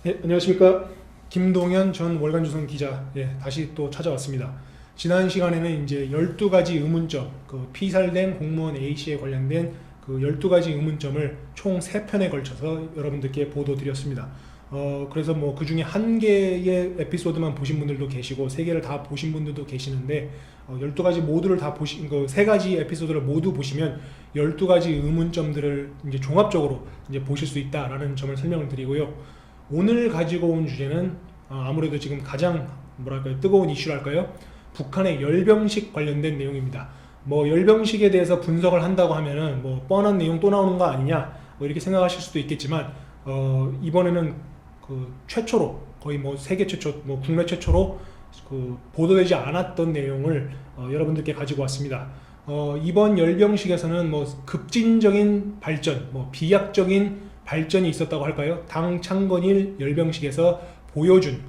네, 안녕하십니까. 김동현 전 월간조선 기자, 다시 또 찾아왔습니다. 지난 시간에는 이제 12가지 의문점, 그 피살된 공무원 A씨에 관련된 그 12가지 의문점을 총 3편에 걸쳐서 여러분들께 보도드렸습니다. 그래서 뭐 그 중에 한 개의 에피소드만 보신 분들도 계시고, 3개를 다 보신 분들도 계시는데, 12가지 모두를 다 보신, 그 3가지 에피소드를 모두 보시면 12가지 의문점들을 이제 종합적으로 이제 보실 수 있다라는 점을 설명을 드리고요. 오늘 가지고 온 주제는 아무래도 지금 가장 뭐랄까요, 뜨거운 이슈랄까요? 북한의 열병식 관련된 내용입니다. 뭐 열병식에 대해서 분석을 한다고 하면은 뭐 뻔한 내용 또 나오는 거 아니냐, 뭐 이렇게 생각하실 수도 있겠지만, 이번에는 그 최초로, 거의 뭐 세계 최초, 뭐 국내 최초로 그 보도되지 않았던 내용을 여러분들께 가지고 왔습니다. 이번 열병식에서는 뭐 급진적인 발전, 뭐 비약적인 발전이 있었다고 할까요? 당 창건일 열병식에서 보여준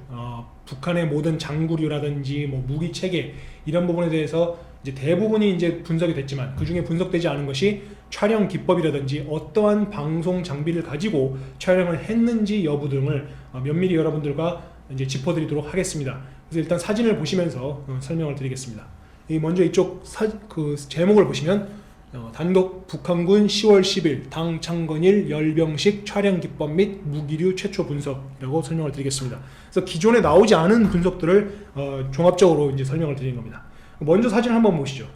북한의 모든 장구류라든지 뭐 무기 체계, 이런 부분에 대해서 이제 대부분이 이제 분석이 됐지만, 그 중에 분석되지 않은 것이 촬영 기법이라든지 어떠한 방송 장비를 가지고 촬영을 했는지 여부 등을 면밀히 여러분들과 이제 짚어드리도록 하겠습니다. 그래서 일단 사진을 보시면서 설명을 드리겠습니다. 먼저 이쪽 그 제목을 보시면, 단독 북한군 10월 10일 당 창건일 열병식 촬영 기법 및 무기류 최초 분석이라고 설명을 드리겠습니다. 그래서 기존에 나오지 않은 분석들을 종합적으로 이제 설명을 드리는 겁니다. 먼저 사진을 한번 보시죠.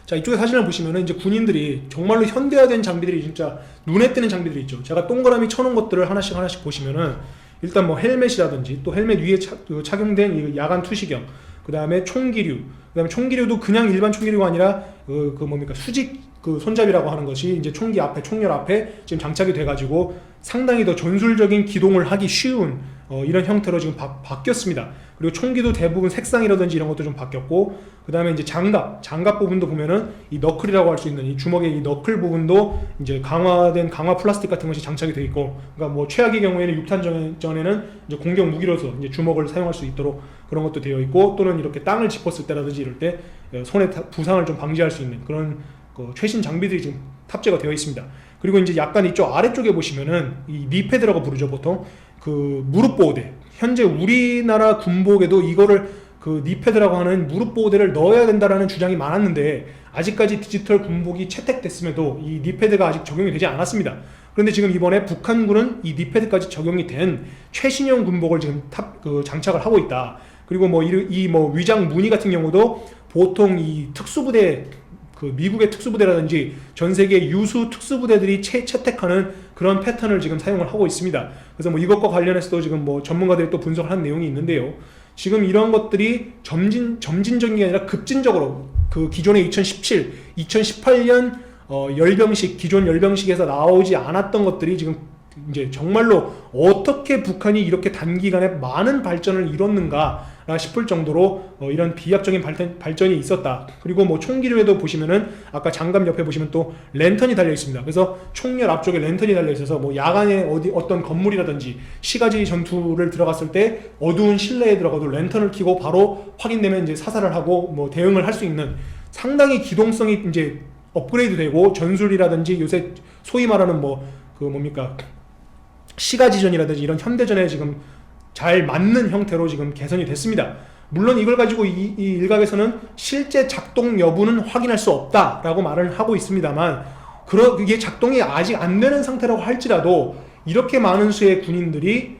자, 이쪽에 사진을 보시면은 이제 군인들이 정말로 현대화된 장비들이 진짜 눈에 띄는 장비들이 있죠. 제가 동그라미 쳐놓은 것들을 하나씩 보시면은, 일단 뭐 헬멧이라든지, 또 헬멧 위에 착용된 이 야간 투시경, 그 다음에 총기류, 그 다음에 총기류도 그냥 일반 총기류가 아니라 그 뭡니까, 수직 그 손잡이라고 하는 것이 이제 총기 앞에, 총열 앞에 지금 장착이 돼가지고 상당히 더 전술적인 기동을 하기 쉬운 이런 형태로 지금 바뀌었습니다. 그리고 총기도 대부분 색상이라든지 이런 것도 좀 바뀌었고, 그 다음에 이제 장갑 부분도 보면은 이 너클이라고 할 수 있는 이 주먹의 이 너클 부분도 이제 강화된 강화 플라스틱 같은 것이 장착이 되어 있고, 그러니까 뭐 최악의 경우에는 6탄전에는 이제 공격 무기로서 이제 주먹을 사용할 수 있도록 그런 것도 되어 있고, 또는 이렇게 땅을 짚었을 때라든지 이럴 때 손에 부상을 좀 방지할 수 있는 그런 최신 장비들이 지금 탑재가 되어 있습니다. 그리고 이제 약간 이쪽 아래쪽에 보시면은 이 니패드라고 부르죠, 보통. 그 무릎 보호대. 현재 우리나라 군복에도 이거를 그 니패드라고 하는 무릎 보호대를 넣어야 된다라는 주장이 많았는데, 아직까지 디지털 군복이 채택됐음에도 이 니패드가 아직 적용이 되지 않았습니다. 그런데 지금 이번에 북한군은 이 니패드까지 적용이 된 최신형 군복을 지금 장착을 하고 있다. 그리고 뭐 위장 무늬 같은 경우도 보통 이 특수부대, 그 미국의 특수부대라든지 전 세계 유수 특수부대들이 채택하는 그런 패턴을 지금 사용을 하고 있습니다. 그래서 뭐 이것과 관련해서도 지금 뭐 전문가들이 또 분석을 한 내용이 있는데요. 지금 이런 것들이 점진적인 게 아니라 급진적으로 그 기존의 2017, 2018년 기존 열병식에서 나오지 않았던 것들이 지금 이제 정말로 어떻게 북한이 이렇게 단기간에 많은 발전을 이뤘는가 싶을 정도로 이런 비약적인 발전이 있었다. 그리고 뭐 총기류에도 보시면은 아까 장갑 옆에 보시면 또 랜턴이 달려 있습니다. 그래서 총열 앞쪽에 랜턴이 달려 있어서 뭐 야간에 어떤 건물이라든지 시가지 전투를 들어갔을 때 어두운 실내에 들어가도 랜턴을 켜고 바로 확인되면 이제 사살을 하고 뭐 대응을 할 수 있는, 상당히 기동성이 이제 업그레이드 되고, 전술이라든지 요새 소위 말하는 뭐 그 뭡니까, 시가지전이라든지 이런 현대전에 지금 잘 맞는 형태로 지금 개선이 됐습니다. 물론 이걸 가지고 이 일각에서는 실제 작동 여부는 확인할 수 없다라고 말을 하고 있습니다만, 이게 작동이 아직 안 되는 상태라고 할지라도 이렇게 많은 수의 군인들이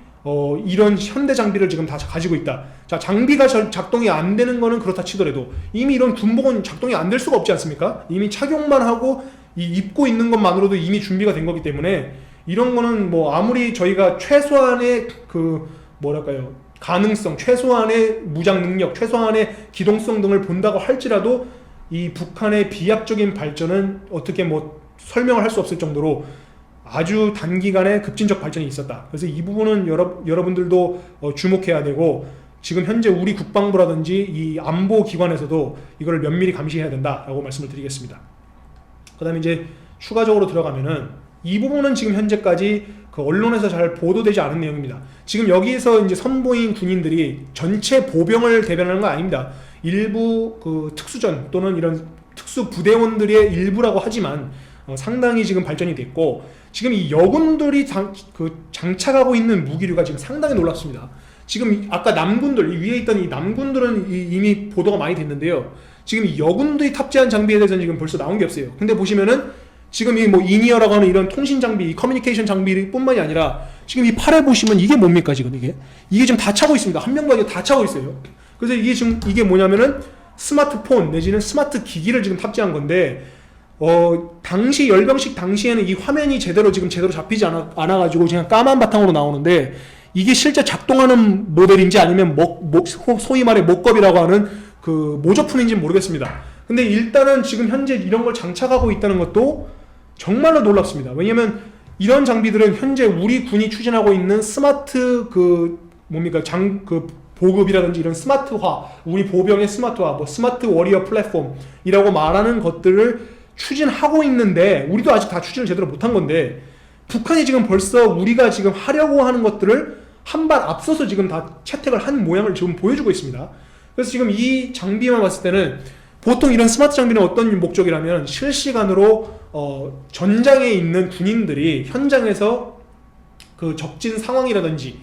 이런 현대 장비를 지금 다 가지고 있다. 자, 장비가 작동이 안 되는 거는 그렇다 치더라도 이미 이런 군복은 작동이 안 될 수가 없지 않습니까? 이미 착용만 하고 입고 있는 것만으로도 이미 준비가 된 거기 때문에, 이런 거는 뭐 아무리 저희가 최소한의 그 뭐랄까요, 가능성, 최소한의 무장 능력, 최소한의 기동성 등을 본다고 할지라도 이 북한의 비약적인 발전은 어떻게 뭐 설명을 할 수 없을 정도로 아주 단기간에 급진적 발전이 있었다. 그래서 이 부분은 여러분들도 주목해야 되고, 지금 현재 우리 국방부라든지 이 안보기관에서도 이걸 면밀히 감시해야 된다라고 말씀을 드리겠습니다. 그 다음에 이제 추가적으로 들어가면은, 이 부분은 지금 현재까지 그 언론에서 잘 보도되지 않은 내용입니다. 지금 여기에서 이제 선보인 군인들이 전체 보병을 대변하는 건 아닙니다. 일부 그 특수전 또는 이런 특수 부대원들의 일부라고 하지만 상당히 지금 발전이 됐고, 지금 이 여군들이 장착하고 있는 무기류가 지금 상당히 놀랍습니다. 지금 아까 남군들, 이 위에 있던 이 남군들은 이미 보도가 많이 됐는데요. 지금 이 여군들이 탑재한 장비에 대해서는 지금 벌써 나온 게 없어요. 근데 보시면은 지금 이 뭐 이니어라고 하는 이런 통신 장비, 커뮤니케이션 장비뿐만이 아니라 지금 이 팔에 보시면 이게 뭡니까? 지금 이게 지금 다 차고 있습니다. 한 명만 다 차고 있어요. 그래서 이게 지금 이게 뭐냐면은 스마트폰 내지는 스마트 기기를 지금 탑재한 건데, 당시 열병식 당시에는 이 화면이 제대로 잡히지 않아가지고 그냥 까만 바탕으로 나오는데, 이게 실제 작동하는 모델인지 아니면 소위 말해 목겁이라고 하는 그 모조품인지 모르겠습니다. 근데 일단은 지금 현재 이런 걸 장착하고 있다는 것도 정말로 놀랍습니다. 왜냐면 이런 장비들은 현재 우리 군이 추진하고 있는 스마트 보급이라든지 이런 스마트화, 우리 보병의 스마트화, 스마트 워리어 플랫폼이라고 말하는 것들을 추진하고 있는데, 우리도 아직 다 추진을 제대로 못한 건데, 북한이 지금 벌써 우리가 지금 하려고 하는 것들을 한 발 앞서서 지금 다 채택을 한 모양을 지금 보여주고 있습니다. 그래서 지금 이 장비만 봤을 때는, 보통 이런 스마트 장비는 어떤 목적이라면 실시간으로 전장에 있는 군인들이 현장에서 그 적진 상황이라든지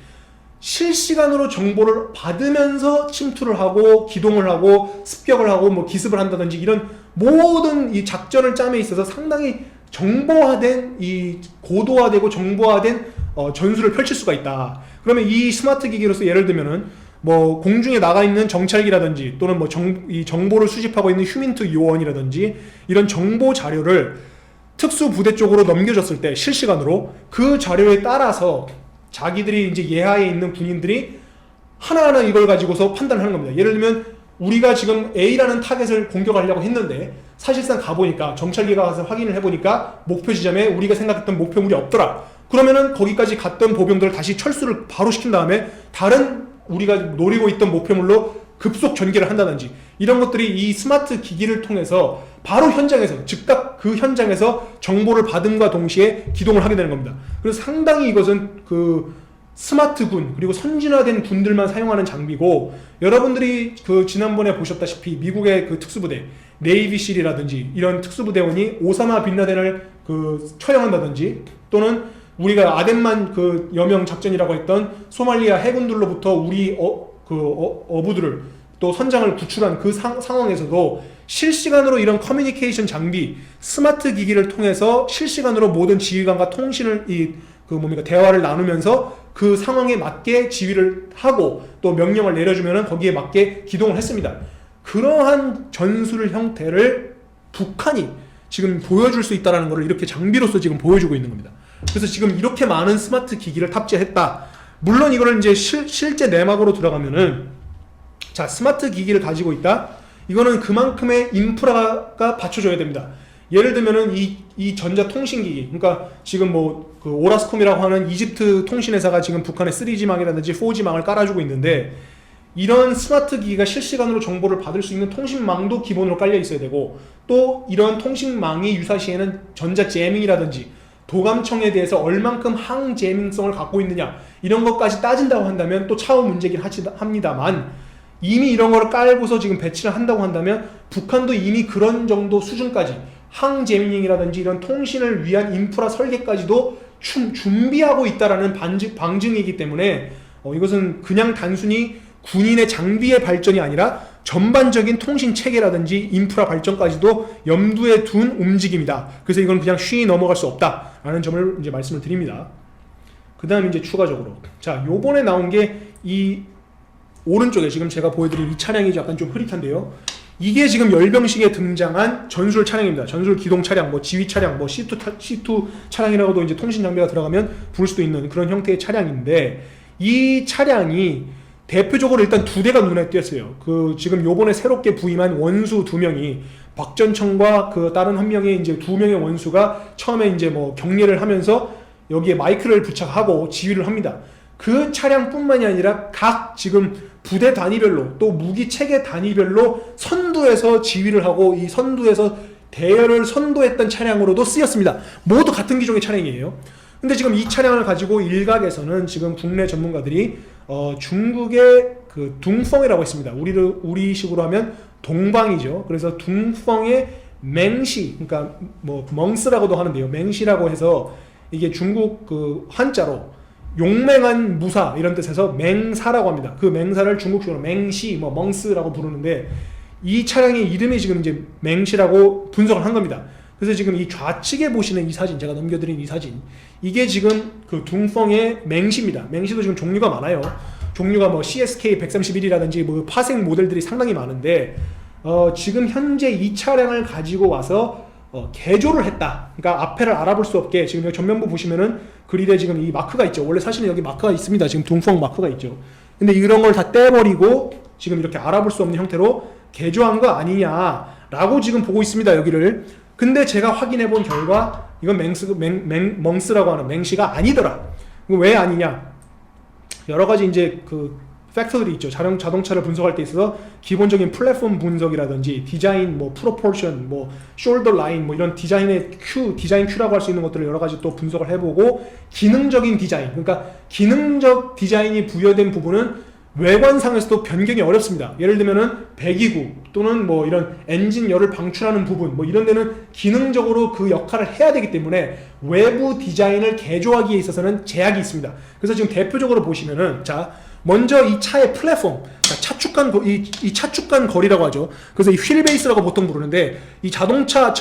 실시간으로 정보를 받으면서 침투를 하고 기동을 하고 습격을 하고 기습을 한다든지, 이런 모든 이 작전을 짬에 있어서 상당히 정보화된, 이 고도화되고 정보화된 전술을 펼칠 수가 있다. 그러면 이 스마트 기기로서 예를 들면은 공중에 나가 있는 정찰기라든지 또는 이 정보를 수집하고 있는 휴민트 요원이라든지 이런 정보 자료를 특수 부대 쪽으로 넘겨줬을 때 실시간으로 그 자료에 따라서 자기들이 이제 예하에 있는 군인들이 하나하나 이걸 가지고서 판단을 하는 겁니다. 예를 들면 우리가 지금 A라는 타겟을 공격하려고 했는데, 사실상 가보니까 정찰기가 가서 확인을 해보니까 목표 지점에 우리가 생각했던 목표물이 없더라. 그러면은 거기까지 갔던 보병들을 다시 철수를 바로 시킨 다음에 다른 우리가 노리고 있던 목표물로 급속 전개를 한다든지, 이런 것들이 이 스마트 기기를 통해서 바로 현장에서 즉각 그 현장에서 정보를 받음과 동시에 기동을 하게 되는 겁니다. 그래서 상당히 이것은 그 스마트군 그리고 선진화된 군들만 사용하는 장비고, 여러분들이 그 지난번에 보셨다시피 미국의 그 특수부대 네이비실이라든지 이런 특수부대원이 오사마 빈라덴을 처형한다든지, 또는 우리가 아덴만 여명 작전이라고 했던 소말리아 해군들로부터 우리 어부들을 또 선장을 구출한 그 상황에서도 실시간으로 이런 커뮤니케이션 장비, 스마트 기기를 통해서 실시간으로 모든 지휘관과 통신을 대화를 나누면서 그 상황에 맞게 지휘를 하고 또 명령을 내려주면은 거기에 맞게 기동을 했습니다. 그러한 전술 형태를 북한이 지금 보여줄 수 있다는 것을 이렇게 장비로서 지금 보여주고 있는 겁니다. 그래서 지금 이렇게 많은 스마트 기기를 탑재했다. 물론 이거를 이제 실제 내막으로 들어가면은, 자, 스마트 기기를 가지고 있다. 이거는 그만큼의 인프라가 받쳐줘야 됩니다. 예를 들면은 이 전자통신기기, 그러니까 지금 그 오라스콤이라고 하는 이집트 통신회사가 지금 북한의 3G망이라든지 4G망을 깔아주고 있는데, 이런 스마트 기기가 실시간으로 정보를 받을 수 있는 통신망도 기본으로 깔려 있어야 되고, 또 이런 통신망이 유사시에는 전자제밍이라든지 도감청에 대해서 얼만큼 항제밍성을 갖고 있느냐, 이런 것까지 따진다고 한다면 또 차후 문제긴 합니다만, 이미 이런 거를 깔고서 지금 배치를 한다고 한다면 북한도 이미 그런 정도 수준까지 항제밍이라든지 이런 통신을 위한 인프라 설계까지도 준비하고 있다라는 방증이기 때문에 이것은 그냥 단순히 군인의 장비의 발전이 아니라 전반적인 통신 체계라든지 인프라 발전까지도 염두에 둔 움직임이다. 그래서 이건 그냥 쉬이 넘어갈 수 없다라는 점을 이제 말씀을 드립니다. 그 다음 이제 추가적으로, 자, 요번에 나온 게 이 오른쪽에 지금 제가 보여드린 이 차량이 약간 좀 흐릿한데요. 이게 지금 열병식에 등장한 전술 차량입니다. 전술 기동 차량, 지휘 차량, C2 차량이라고도 이제 통신 장비가 들어가면 부를 수도 있는 그런 형태의 차량인데, 이 차량이 대표적으로 일단 두 대가 눈에 띄었어요. 지금 요번에 새롭게 부임한 원수 두 명이, 박전청과 다른 한 명의 이제 두 명의 원수가 처음에 이제 격려를 하면서 여기에 마이크를 부착하고 지휘를 합니다. 그 차량뿐만이 아니라 각 지금 부대 단위별로 또 무기 체계 단위별로 선두에서 지휘를 하고, 이 선두에서 대열을 선도했던 차량으로도 쓰였습니다. 모두 같은 기종의 차량이에요. 근데 지금 이 차량을 가지고 일각에서는 지금 국내 전문가들이 중국의 둥펑이라고 했습니다. 우리식으로 하면 동방이죠. 그래서 둥펑의 맹시, 그러니까 뭐 멍스라고도 하는데요. 맹시라고 해서 이게 중국 그 한자로 용맹한 무사 이런 뜻에서 맹사라고 합니다. 그 맹사를 중국식으로 맹시, 뭐 멍스라고 부르는데 이 차량의 이름이 지금 이제 맹시라고 분석을 한 겁니다. 그래서 지금 이 좌측에 보시는 이 사진, 제가 넘겨드린 이 사진, 이게 지금 그 둥펑의 맹시입니다. 맹시도 지금 종류가 많아요. 종류가 뭐 CSK 131이라든지 뭐 파생 모델들이 상당히 많은데 지금 현재 이 차량을 가지고 와서 개조를 했다. 그러니까 앞에를 알아볼 수 없게 지금 여기 전면부 보시면은 그릴에 지금 이 마크가 있죠. 원래 사실은 여기 마크가 있습니다. 지금 둥펑 마크가 있죠. 근데 이런 걸 다 떼버리고 지금 이렇게 알아볼 수 없는 형태로 개조한 거 아니냐라고 지금 보고 있습니다. 여기를. 근데 제가 확인해 본 결과 이건 멍스라고 하는 맹시가 아니더라. 왜 아니냐? 여러 가지 이제 그 팩터들이 있죠. 자동차를 분석할 때 있어서 기본적인 플랫폼 분석이라든지 디자인, 뭐 프로포션, 뭐 숄더 라인, 뭐 이런 디자인의 디자인 큐라고 할 수 있는 것들을 여러 가지 또 분석을 해보고 기능적인 디자인, 그러니까 기능적 디자인이 부여된 부분은 외관상에서도 변경이 어렵습니다. 예를 들면은 배기구 또는 뭐 이런 엔진 열을 방출하는 부분, 뭐 이런 데는 기능적으로 그 역할을 해야 되기 때문에 외부 디자인을 개조하기에 있어서는 제약이 있습니다. 그래서 지금 대표적으로 보시면은 자, 먼저 이 차의 플랫폼, 차축간 이 차축간 거리라고 하죠. 그래서 이 휠 베이스라고 보통 부르는데 이 자동차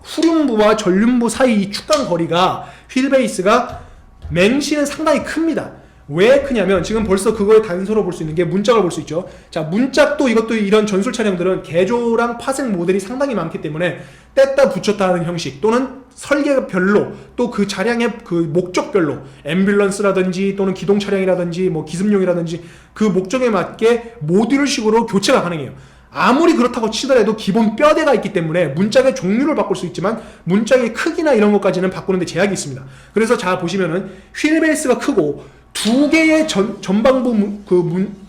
후륜부와 전륜부 사이 이 축간 거리가 휠 베이스가 맹시는 상당히 큽니다. 왜 크냐면 지금 벌써 그거의 단서로 볼 수 있는 게 문짝을 볼 수 있죠. 자, 문짝도 이것도 이런 전술 차량들은 개조랑 파생 모델이 상당히 많기 때문에 뗐다 붙였다 하는 형식 또는 설계별로 또 그 차량의 그 목적별로 앰뷸런스라든지 또는 기동 차량이라든지 뭐 기습용이라든지 그 목적에 맞게 모듈식으로 교체가 가능해요. 아무리 그렇다고 치더라도 기본 뼈대가 있기 때문에 문짝의 종류를 바꿀 수 있지만 문짝의 크기나 이런 것까지는 바꾸는 데 제약이 있습니다. 그래서 자 보시면은 휠 베이스가 크고 두 개의 전방부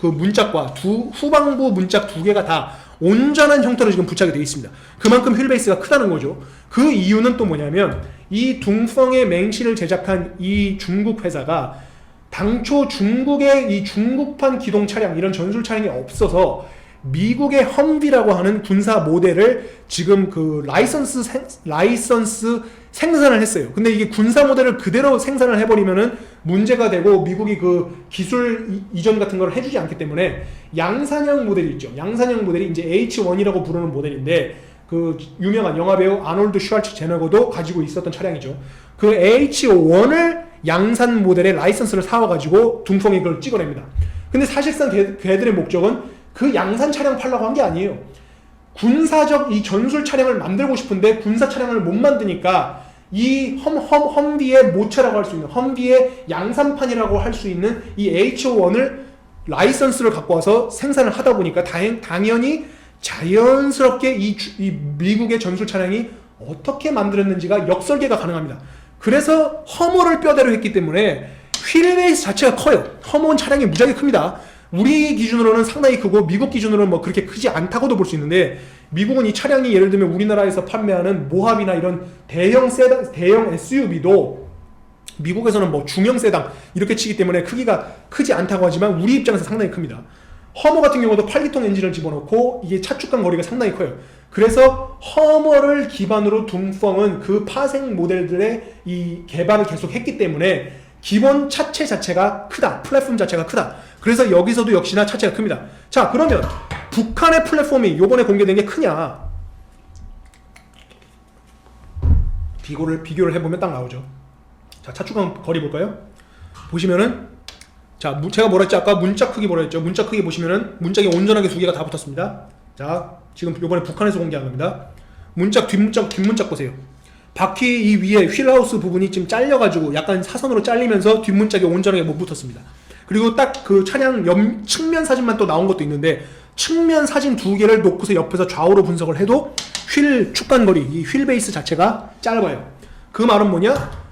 문짝과 후방부 문짝 두 개가 다 온전한 형태로 지금 부착이 되어 있습니다. 그만큼 휠 베이스가 크다는 거죠. 그 이유는 또 뭐냐면 이 둥펑의 맹시를 제작한 이 중국 회사가 당초 중국의 이 중국판 기동 차량 이런 전술 차량이 없어서 미국의 험비라고 하는 군사 모델을 지금 그 라이선스 생산을 했어요. 근데 이게 군사 모델을 그대로 생산을 해버리면은 문제가 되고 미국이 그 기술 이전 같은 걸 해주지 않기 때문에 양산형 모델이 있죠. 양산형 모델이 이제 H1이라고 부르는 모델인데 그 유명한 영화배우 아놀드 슈왈츠제네거도 가지고 있었던 차량이죠. 그 H1을 양산 모델의 라이선스를 사와가지고 둥펑이 그걸 찍어냅니다. 근데 사실상 걔들의 목적은 그 양산 차량 팔려고 한 게 아니에요. 군사적 이 전술 차량을 만들고 싶은데 군사 차량을 못 만드니까 이 험비의 모체라고 할 수 있는 험비의 양산판이라고 할 수 있는 이 H1을 라이선스를 갖고 와서 생산을 하다 보니까 당연히 자연스럽게 이 미국의 전술 차량이 어떻게 만들었는지가 역설계가 가능합니다. 그래서 허머를 뼈대로 했기 때문에 휠 베이스 자체가 커요. 허머는 차량이 무지하게 큽니다. 우리 기준으로는 상당히 크고 미국 기준으로는 뭐 그렇게 크지 않다고도 볼 수 있는데 미국은 이 차량이 예를 들면 우리나라에서 판매하는 모합이나 이런 대형 SUV도 미국에서는 뭐 중형 세단 이렇게 치기 때문에 크기가 크지 않다고 하지만 우리 입장에서 상당히 큽니다. 허머 같은 경우도 8기통 엔진을 집어넣고 이게 차축간 거리가 상당히 커요. 그래서 허머를 기반으로 둥펑은 그 파생 모델들의 이 개발을 계속 했기 때문에 기본 차체 자체가 크다. 플랫폼 자체가 크다. 그래서 여기서도 역시나 차체가 큽니다. 자, 그러면 북한의 플랫폼이 요번에 공개된 게 크냐? 비교를 해보면 딱 나오죠. 자, 차축간 거리 볼까요? 보시면은 자, 제가 뭐라 했지? 아까 문짝 크기 뭐라 했죠? 문짝 크기 보시면은 문짝이 온전하게 두 개가 다 붙었습니다. 자, 지금 요번에 북한에서 공개한 겁니다. 문짝, 뒷문짝 보세요. 바퀴 이 위에 휠하우스 부분이 지금 잘려가지고 약간 사선으로 잘리면서 뒷문짝이 온전하게 못 붙었습니다. 그리고 딱 그 차량 측면 사진만 또 나온 것도 있는데 측면 사진 두 개를 놓고서 옆에서 좌우로 분석을 해도 휠 축간 거리, 이 휠 베이스 자체가 짧아요. 그 말은 뭐냐?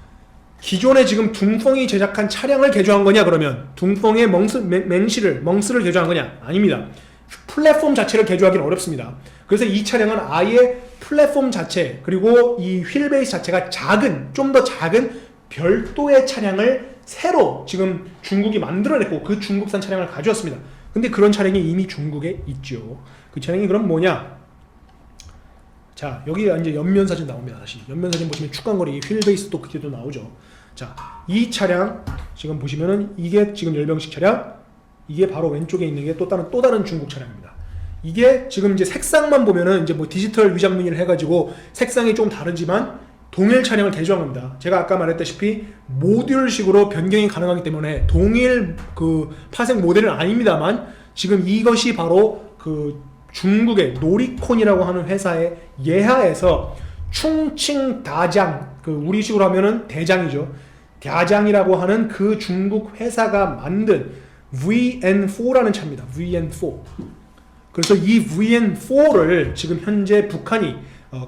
기존에 지금 둥펑이 제작한 차량을 개조한 거냐 그러면 둥펑의 멍스를 개조한 거냐? 아닙니다. 플랫폼 자체를 개조하기는 어렵습니다. 그래서 이 차량은 아예 플랫폼 자체 그리고 이 휠 베이스 자체가 좀 더 작은 별도의 차량을 새로 지금 중국이 만들어냈고 그 중국산 차량을 가져왔습니다. 근데 그런 차량이 이미 중국에 있죠. 그 차량이 그럼 뭐냐? 자, 여기 이제 옆면 사진 나옵니다. 다시 옆면 사진 보시면 축광거리 휠 베이스 또 그때도 나오죠. 자, 이 차량 지금 보시면은 이게 지금 열병식 차량, 이게 바로 왼쪽에 있는 게 또 다른 중국 차량입니다. 이게 지금 이제 색상만 보면은 이제 뭐 디지털 위장민을 해가지고 색상이 좀 다르지만 동일 차량을 개조한 겁니다. 제가 아까 말했다시피 모듈식으로 변경이 가능하기 때문에 동일 그 파생 모델은 아닙니다만 지금 이것이 바로 그 중국의 노리콘이라고 하는 회사의 예하에서 충칭 다장, 그 우리식으로 하면은 대장이죠. 다장이라고 하는 그 중국 회사가 만든 VN4라는 차입니다. VN4. 그래서 이 VN4를 지금 현재 북한이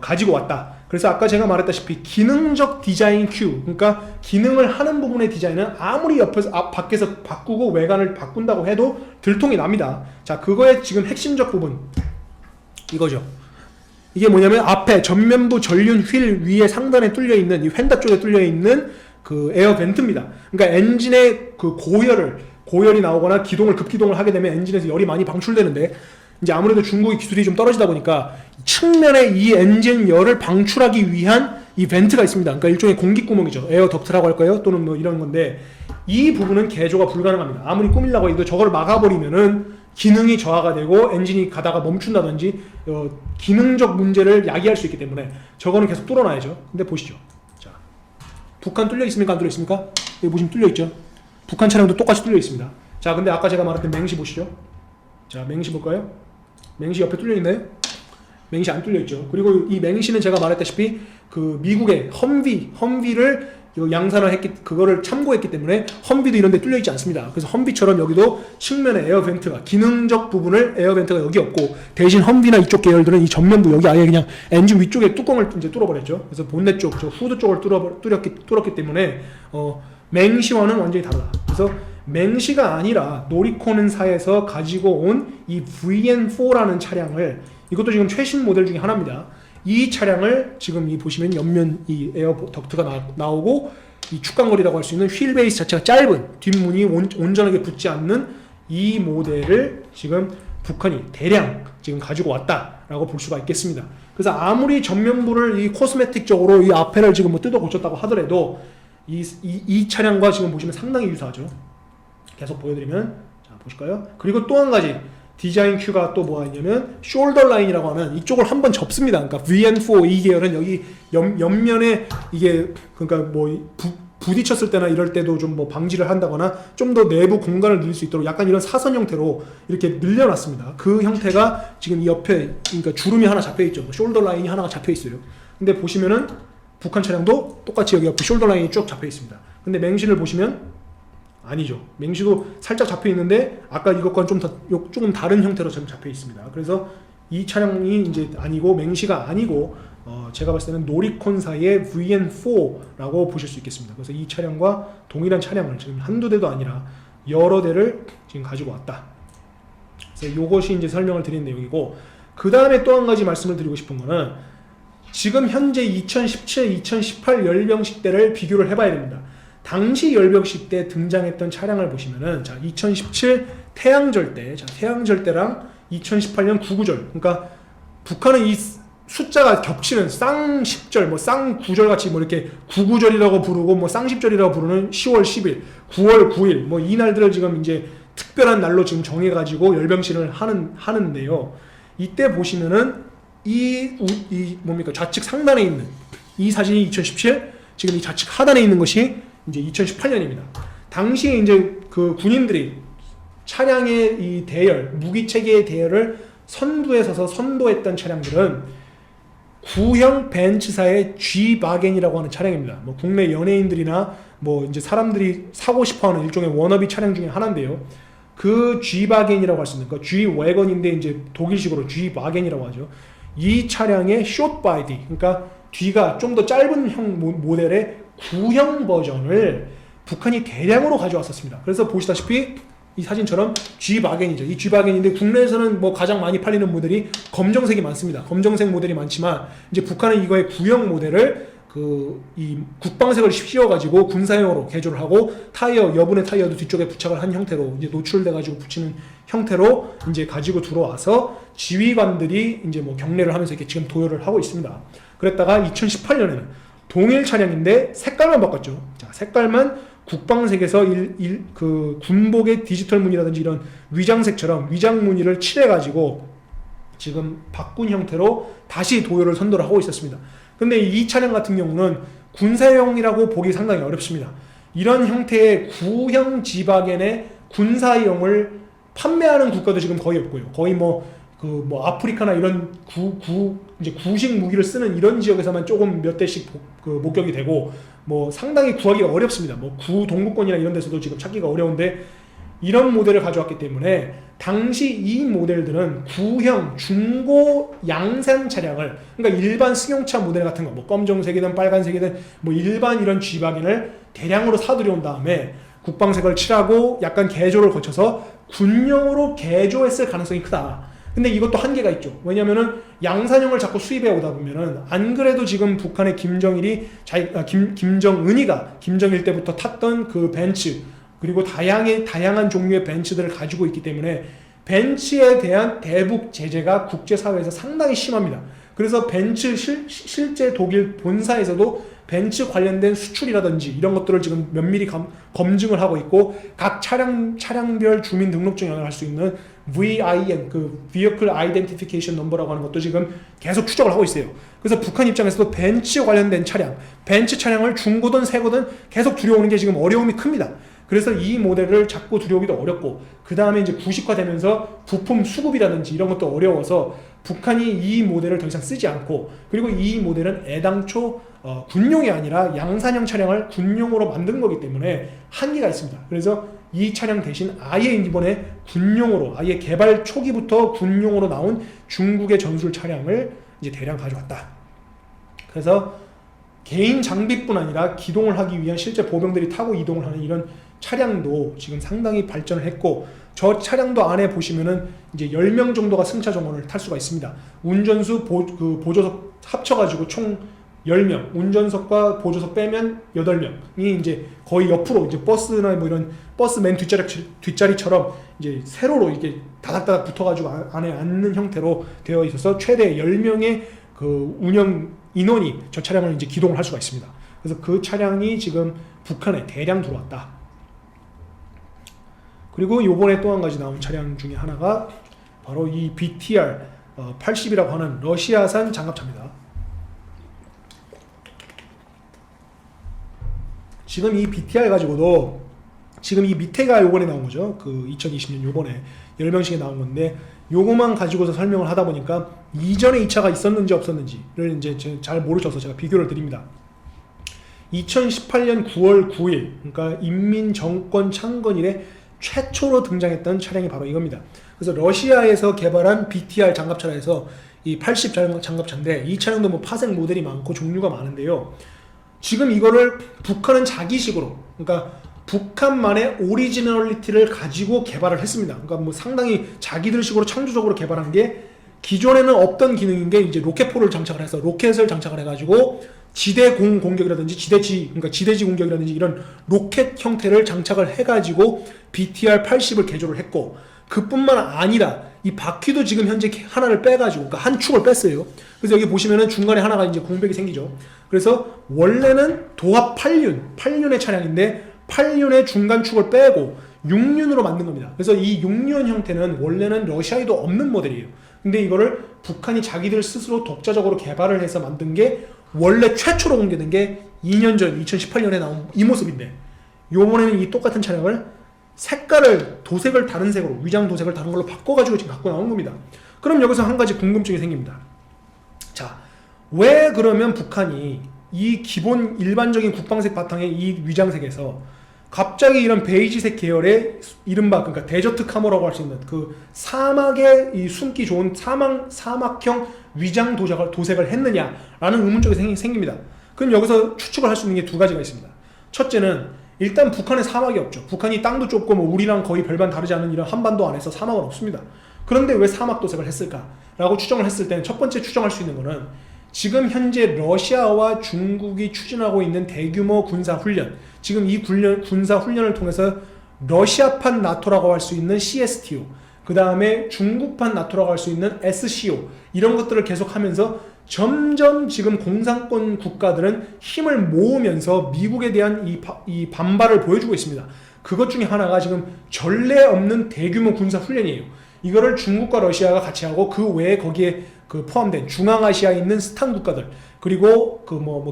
가지고 왔다. 그래서 아까 제가 말했다시피 기능적 디자인 큐, 그러니까 기능을 하는 부분의 디자인은 아무리 밖에서 바꾸고 외관을 바꾼다고 해도 들통이 납니다. 자, 그거의 지금 핵심적 부분 이거죠. 이게 뭐냐면 앞에 전면부 전륜 휠 위에 상단에 뚫려 있는 이 휀다 쪽에 뚫려 있는 그 에어 벤트입니다. 그러니까 엔진의 그 고열이 나오거나 급기동을 하게 되면 엔진에서 열이 많이 방출되는데 이제 아무래도 중국의 기술이 좀 떨어지다 보니까 측면에 이 엔진 열을 방출하기 위한 이 벤트가 있습니다. 그러니까 일종의 공기구멍이죠. 에어 덕트라고 할까요? 또는 뭐 이런 건데 이 부분은 개조가 불가능합니다. 아무리 꾸밀라고 해도 저걸 막아버리면은 기능이 저하가 되고 엔진이 가다가 멈춘다든지 기능적 문제를 야기할 수 있기 때문에 저거는 계속 뚫어놔야죠. 근데 보시죠. 자, 북한 뚫려 있습니까? 안 뚫려 있습니까? 여기 보시면 뚫려 있죠. 북한 차량도 똑같이 뚫려 있습니다. 자, 근데 아까 제가 말했던 맹시 보시죠. 자, 맹시 볼까요? 맹시 옆에 뚫려 있나요? 맹시 안 뚫려 있죠. 그리고 이 맹시는 제가 말했다시피 그 미국의 험비를 양산을 그거를 참고했기 때문에 험비도 이런 데 뚫려 있지 않습니다. 그래서 험비처럼 여기도 측면에 에어 벤트가 기능적 부분을 에어 벤트가 여기 없고 대신 험비나 이쪽 계열들은 이 전면부 여기 아예 그냥 엔진 위쪽에 뚜껑을 이제 뚫어버렸죠. 그래서 본넷 쪽, 저 후드 쪽을 뚫었기 때문에 맹시와는 완전히 다르다. 그래서 맹시가 아니라 노리콘사에서 가지고 온 이 VN4라는 차량을 이것도 지금 최신 모델 중에 하나입니다. 이 차량을 지금 이 보시면 옆면 이 에어 덕트가 나오고 이 축광거리라고 할 수 있는 휠 베이스 자체가 짧은 뒷문이 온전하게 붙지 않는 이 모델을 지금 북한이 대량 지금 가지고 왔다라고 볼 수가 있겠습니다. 그래서 아무리 전면부를 이 코스메틱적으로 이 앞에를 지금 뭐 뜯어 고쳤다고 하더라도 이 차량과 지금 보시면 상당히 유사하죠. 계속 보여드리면 자 보실까요? 그리고 또 한 가지 디자인 큐가 또 뭐가 있냐면 숄더 라인이라고 하는 이쪽을 한번 접습니다. 그러니까 VN4 이 계열은 여기 옆면에 이게 그러니까 뭐 부딪혔을 때나 이럴 때도 좀 뭐 방지를 한다거나 좀 더 내부 공간을 늘릴 수 있도록 약간 이런 사선 형태로 이렇게 늘려놨습니다. 그 형태가 지금 이 옆에 그러니까 주름이 하나 잡혀 있죠. 숄더 라인이 하나가 잡혀 있어요. 근데 보시면은 북한 차량도 똑같이 여기 옆에 숄더 라인이 쭉 잡혀 있습니다. 근데 맹신을 보시면 아니죠. 맹시도 살짝 잡혀 있는데 아까 이것과는 조금 다른 형태로 지금 잡혀 있습니다. 그래서 이 차량이 이제 아니고 맹시가 아니고 제가 봤을 때는 노리콘사의 VN4라고 보실 수 있겠습니다. 그래서 이 차량과 동일한 차량을 지금 한두 대도 아니라 여러 대를 지금 가지고 왔다. 그래서 이것이 이제 설명을 드린 내용이고 그 다음에 또 한 가지 말씀을 드리고 싶은 거는 지금 현재 2017, 2018 열병식 때를 비교를 해봐야 됩니다. 당시 열병식 때 등장했던 차량을 보시면은 자 2017 태양절 때, 자 태양절 때랑 2018년 구구절, 그러니까 북한은 이 숫자가 겹치는 쌍10절, 뭐 쌍9절 같이 뭐 이렇게 구구절이라고 부르고 뭐 쌍10절이라고 부르는 10월 10일, 9월 9일 뭐 이 날들을 지금 이제 특별한 날로 지금 정해가지고 열병식을 하는데요. 이때 보시면은 이 뭡니까 좌측 상단에 있는 이 사진이 2017, 지금 이 좌측 하단에 있는 것이 이제 2018년입니다. 당시에 이제 그 군인들이 차량의 이 대열, 무기 체계의 대열을 선두에 서서 선도했던 차량들은 구형 벤츠사의 G-바겐이라고 하는 차량입니다. 뭐 국내 연예인들이나 뭐 이제 사람들이 사고 싶어하는 일종의 워너비 차량 중에 하나인데요. 그 G-바겐이라고 할 수 있는, 그러니까 G-웨건인데 이제 독일식으로 G-바겐이라고 하죠. 이 차량의 숏 바디, 그러니까 뒤가 좀 더 짧은 형 모델의 구형 버전을 북한이 대량으로 가져왔었습니다. 그래서 보시다시피 이 사진처럼 G-바겐이죠. 이 G-바겐인데 국내에서는 뭐 가장 많이 팔리는 모델이 검정색이 많습니다. 검정색 모델이 많지만 이제 북한은 이거의 구형 모델을 이 국방색을 씌워가지고 군사용으로 개조를 하고 여분의 타이어도 뒤쪽에 부착을 한 형태로 이제 노출돼가지고 붙이는 형태로 이제 가지고 들어와서 지휘관들이 이제 뭐 경례를 하면서 이렇게 지금 도열을 하고 있습니다. 그랬다가 2018년에는 동일 차량인데 색깔만 바꿨죠. 자, 색깔만 국방색에서 그 군복의 디지털 무늬라든지 이런 위장색처럼 위장 무늬를 칠해가지고 지금 바꾼 형태로 다시 도열을 선도를 하고 있었습니다. 근데 이 차량 같은 경우는 군사용이라고 보기 상당히 어렵습니다. 이런 형태의 구형 지바겐의 군사용을 판매하는 국가도 지금 거의 없고요. 거의 아프리카나 이런 이제 구식 무기를 쓰는 이런 지역에서만 조금 몇 대씩 목격이 되고, 상당히 구하기가 어렵습니다. 구동구권이나 이런 데서도 지금 찾기가 어려운데, 이런 모델을 가져왔기 때문에 당시 이 모델들은 구형 중고 양산 차량을, 그러니까 일반 승용차 모델 같은 거, 검정색이든 빨간색이든 일반 이런 G바겐을 대량으로 사들여온 다음에 국방색을 칠하고 약간 개조를 거쳐서 군용으로 개조했을 가능성이 크다. 근데 이것도 한계가 있죠. 왜냐면은 양산형을 자꾸 수입해 오다 보면은, 안 그래도 지금 북한의 김정은이가 김정일 때부터 탔던 그 벤츠, 그리고 다양한 종류의 벤츠들을 가지고 있기 때문에 벤츠에 대한 대북 제재가 국제사회에서 상당히 심합니다. 그래서 벤츠 실제 독일 본사에서도 벤츠 관련된 수출이라든지 이런 것들을 지금 면밀히 검증을 하고 있고, 각 차량별 주민등록증을 할 수 있는 VIN, 그 Vehicle Identification Number라고 하는 것도 지금 계속 추적을 하고 있어요. 그래서 북한 입장에서도 벤츠 관련된 벤츠 차량을 중고든 새거든 계속 들여오는 게 지금 어려움이 큽니다. 그래서 이 모델을 자꾸 들여오기도 어렵고, 그 다음에 이제 구식화되면서 부품 수급이라든지 이런 것도 어려워서 북한이 이 모델을 더 이상 쓰지 않고, 그리고 이 모델은 애당초 군용이 아니라 양산형 차량을 군용으로 만든 거기 때문에 한계가 있습니다. 그래서 이 차량 대신 아예 이번에 군용으로, 아예 개발 초기부터 군용으로 나온 중국의 전술 차량을 이제 대량 가져왔다. 그래서 개인 장비뿐 아니라 기동을 하기 위한 실제 보병들이 타고 이동을 하는 이런 차량도 지금 상당히 발전을 했고, 저 차량도 안에 보시면은 이제 10명 정도가 승차 정원을 탈 수가 있습니다. 운전수, 보조석 합쳐가지고 총 10명, 운전석과 보조석 빼면 8명이 이제 거의 옆으로 이제 버스나 이런 버스 맨 뒷자리처럼 이제 세로로 이렇게 다닥다닥 붙어가지고 안에 앉는 형태로 되어 있어서 최대 10명의 그 운영 인원이 저 차량을 이제 기동을 할 수가 있습니다. 그래서 그 차량이 지금 북한에 대량 들어왔다. 그리고 요번에 또 한 가지 나온 차량 중에 하나가 바로 이 BTR 80이라고 하는 러시아산 장갑차입니다. 지금 이 BTR 가지고도 지금 이 밑에가 요번에 나온 거죠. 그 2020년 요번에 10명씩에 나온 건데, 요거만 가지고서 설명을 하다 보니까 이전에 이 차가 있었는지 없었는지를 이제 잘 모르셔서 제가 비교를 드립니다. 2018년 9월 9일, 그러니까 인민정권 창건 이래 최초로 등장했던 차량이 바로 이겁니다. 그래서 러시아에서 개발한 BTR 장갑차라 해서 이 80 장갑차인데, 이 차량도 파생 모델이 많고 종류가 많은데요. 지금 이거를 북한은 자기식으로, 그러니까 북한만의 오리지널리티를 가지고 개발을 했습니다. 그러니까 상당히 자기들식으로 창조적으로 개발한 게, 기존에는 없던 기능인 게 이제 로켓포를 장착을 해서 로켓을 장착을 해가지고 지대 공격이라든지 그러니까 지대지 공격이라든지 이런 로켓 형태를 장착을 해가지고 BTR 80을 개조를 했고, 그뿐만 아니라 이 바퀴도 지금 현재 하나를 빼가지고, 그러니까 한 축을 뺐어요. 그래서 여기 보시면은 중간에 하나가 이제 공백이 생기죠. 그래서 원래는 도합 8륜의 차량인데 8륜의 중간 축을 빼고 6륜으로 만든 겁니다. 그래서 이 6륜 형태는 원래는 러시아에도 없는 모델이에요. 근데 이거를 북한이 자기들 스스로 독자적으로 개발을 해서 만든 게, 원래 최초로 공개된 게 2년 전 2018년에 나온 이 모습인데, 요번에는 이 똑같은 차량을 색깔을 도색을 다른 색으로, 위장 도색을 다른 걸로 바꿔가지고 지금 갖고 나온 겁니다. 그럼 여기서 한 가지 궁금증이 생깁니다. 자, 왜 그러면 북한이 이 기본 일반적인 국방색 바탕의 이 위장색에서 갑자기 이런 베이지색 계열의 이른바, 그러니까 데저트 카모라고 할 수 있는 그 사막에 이 숨기 좋은 사막형 위장 도색을 했느냐라는 의문점이 생깁니다. 그럼 여기서 추측을 할 수 있는 게 두 가지가 있습니다. 첫째는 일단 북한에 사막이 없죠. 북한이 땅도 좁고 우리랑 거의 별반 다르지 않은 이런 한반도 안에서 사막은 없습니다. 그런데 왜 사막 도색을 했을까라고 추정을 했을 때는, 첫 번째 추정할 수 있는 거는 지금 현재 러시아와 중국이 추진하고 있는 대규모 군사훈련, 지금 이 군사훈련을 통해서 러시아판 나토라고 할 수 있는 CSTO, 그 다음에 중국판 나토라고 할 수 있는 SCO, 이런 것들을 계속하면서 점점 지금 공산권 국가들은 힘을 모으면서 미국에 대한 이 반발을 보여주고 있습니다. 그것 중에 하나가 지금 전례 없는 대규모 군사훈련이에요. 이거를 중국과 러시아가 같이 하고, 그 외에 거기에 포함된 중앙아시아에 있는 스탄 국가들, 그리고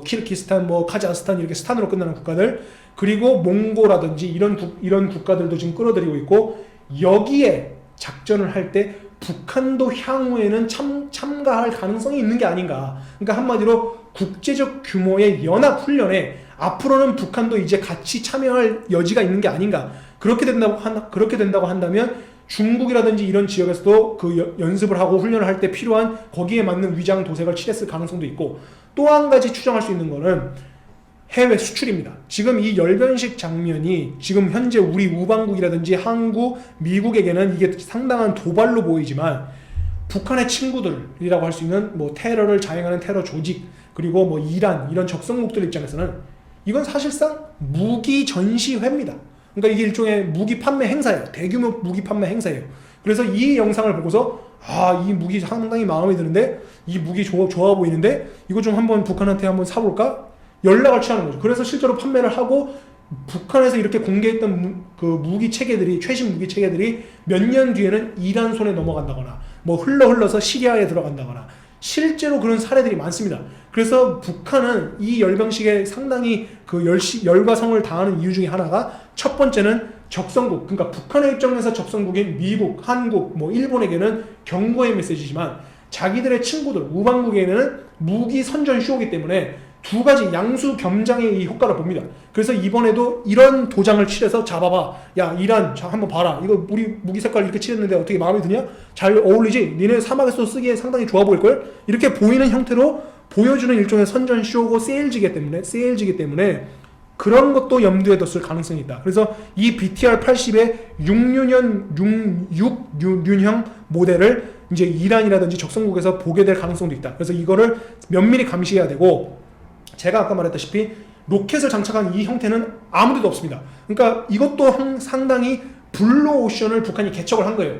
키르기스탄, 카자흐스탄, 이렇게 스탄으로 끝나는 국가들, 그리고 몽고라든지 이런 국가들도 지금 끌어들이고 있고, 여기에 작전을 할 때 북한도 향후에는 참가할 가능성이 있는 게 아닌가. 그러니까 한마디로 국제적 규모의 연합훈련에 앞으로는 북한도 이제 같이 참여할 여지가 있는 게 아닌가. 그렇게 된다고 한다면 중국이라든지 이런 지역에서도 연습을 하고 훈련을 할 때 필요한 거기에 맞는 위장 도색을 칠했을 가능성도 있고, 또 한 가지 추정할 수 있는 거는 해외 수출입니다. 지금 이 열변식 장면이 지금 현재 우리 우방국이라든지 한국, 미국에게는 이게 상당한 도발로 보이지만, 북한의 친구들이라고 할 수 있는 테러를 자행하는 테러 조직, 그리고 이란, 이런 적성국들 입장에서는 이건 사실상 무기 전시회입니다. 그러니까 이게 일종의 무기 판매 행사예요. 대규모 무기 판매 행사예요. 그래서 이 영상을 보고서 이 무기 상당히 마음에 드는데, 이 무기 좋아 보이는데 이거 좀 한번 북한한테 한번 사볼까? 연락을 취하는 거죠. 그래서 실제로 판매를 하고, 북한에서 이렇게 공개했던 무기 체계들이, 최신 무기 체계들이 몇 년 뒤에는 이란 손에 넘어간다거나 흘러서 시리아에 들어간다거나, 실제로 그런 사례들이 많습니다. 그래서 북한은 이 열병식에 상당히 열과성을 다하는 이유 중에 하나가, 첫 번째는 적성국, 그러니까 북한의 입장에서 적성국인 미국, 한국, 일본에게는 경고의 메시지지만, 자기들의 친구들, 우방국에게는 무기 선전 쇼이기 때문에 두 가지 양수 겸장의 이 효과를 봅니다. 그래서 이번에도 이런 도장을 칠해서, 잡아봐, 야 이란 한번 봐라, 이거 우리 무기 색깔 이렇게 칠했는데 어떻게 마음에 드냐? 잘 어울리지? 니네 사막에서 쓰기에 상당히 좋아 보일걸? 이렇게 보이는 형태로 보여주는 일종의 선전 쇼고 세일즈이기 때문에 그런 것도 염두에 뒀을 가능성이 있다. 그래서 이 BTR-80의 6년형 모델을 이제 이란이라든지 적성국에서 보게 될 가능성도 있다. 그래서 이거를 면밀히 감시해야 되고, 제가 아까 말했다시피 로켓을 장착한 이 형태는 아무데도 없습니다. 그러니까 이것도 상당히 블루오션을 북한이 개척을 한 거예요.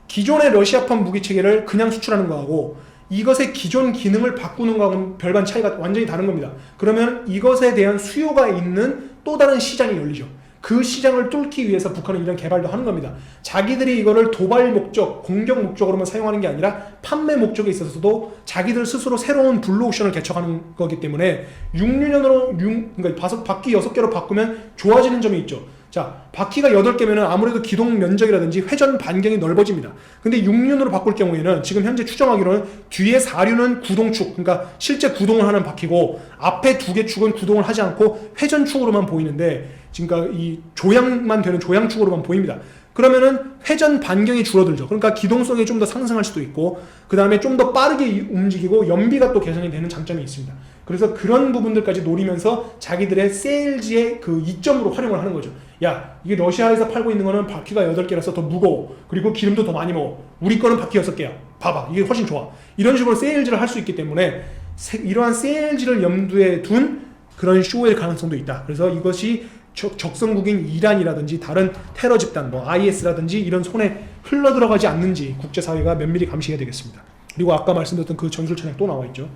기존의 러시아판 무기체계를 그냥 수출하는 거하고 이것의 기존 기능을 바꾸는 거하고는 별반 차이가 완전히 다른 겁니다. 그러면 이것에 대한 수요가 있는 또 다른 시장이 열리죠. 그 시장을 뚫기 위해서 북한은 이런 개발도 하는 겁니다. 자기들이 이거를 도발 목적, 공격 목적으로만 사용하는 게 아니라 판매 목적에 있어서도 자기들 스스로 새로운 블루오션을 개척하는 거기 때문에 6년으로 그러니까 바퀴 6개로 바꾸면 좋아지는 점이 있죠. 자, 바퀴가 8개면 아무래도 기동 면적이라든지 회전 반경이 넓어집니다. 근데 6륜으로 바꿀 경우에는 지금 현재 추정하기로는 뒤에 4륜은 구동축, 그러니까 실제 구동을 하는 바퀴고, 앞에 2개 축은 구동을 하지 않고 회전축으로만 보이는데, 그러니까 이 조향만 되는 조향축으로만 보입니다. 그러면은 회전 반경이 줄어들죠. 그러니까 기동성이 좀 더 상승할 수도 있고, 그 다음에 좀 더 빠르게 움직이고 연비가 또 개선이 되는 장점이 있습니다. 그래서 그런 부분들까지 노리면서 자기들의 세일즈의 이점으로 활용을 하는 거죠. 야, 이게 러시아에서 팔고 있는 거는 바퀴가 8개라서 더 무거워, 그리고 기름도 더 많이 먹어, 우리 거는 바퀴 6개야, 봐봐, 이게 훨씬 좋아. 이런 식으로 세일즈를 할 수 있기 때문에 이러한 세일즈를 염두에 둔 그런 쇼일 가능성도 있다. 그래서 이것이 적성국인 이란이라든지 다른 테러 집단, IS라든지 이런 손에 흘러들어가지 않는지 국제사회가 면밀히 감시해야 되겠습니다. 그리고 아까 말씀드렸던 그 전술 차량 또 나와 있죠.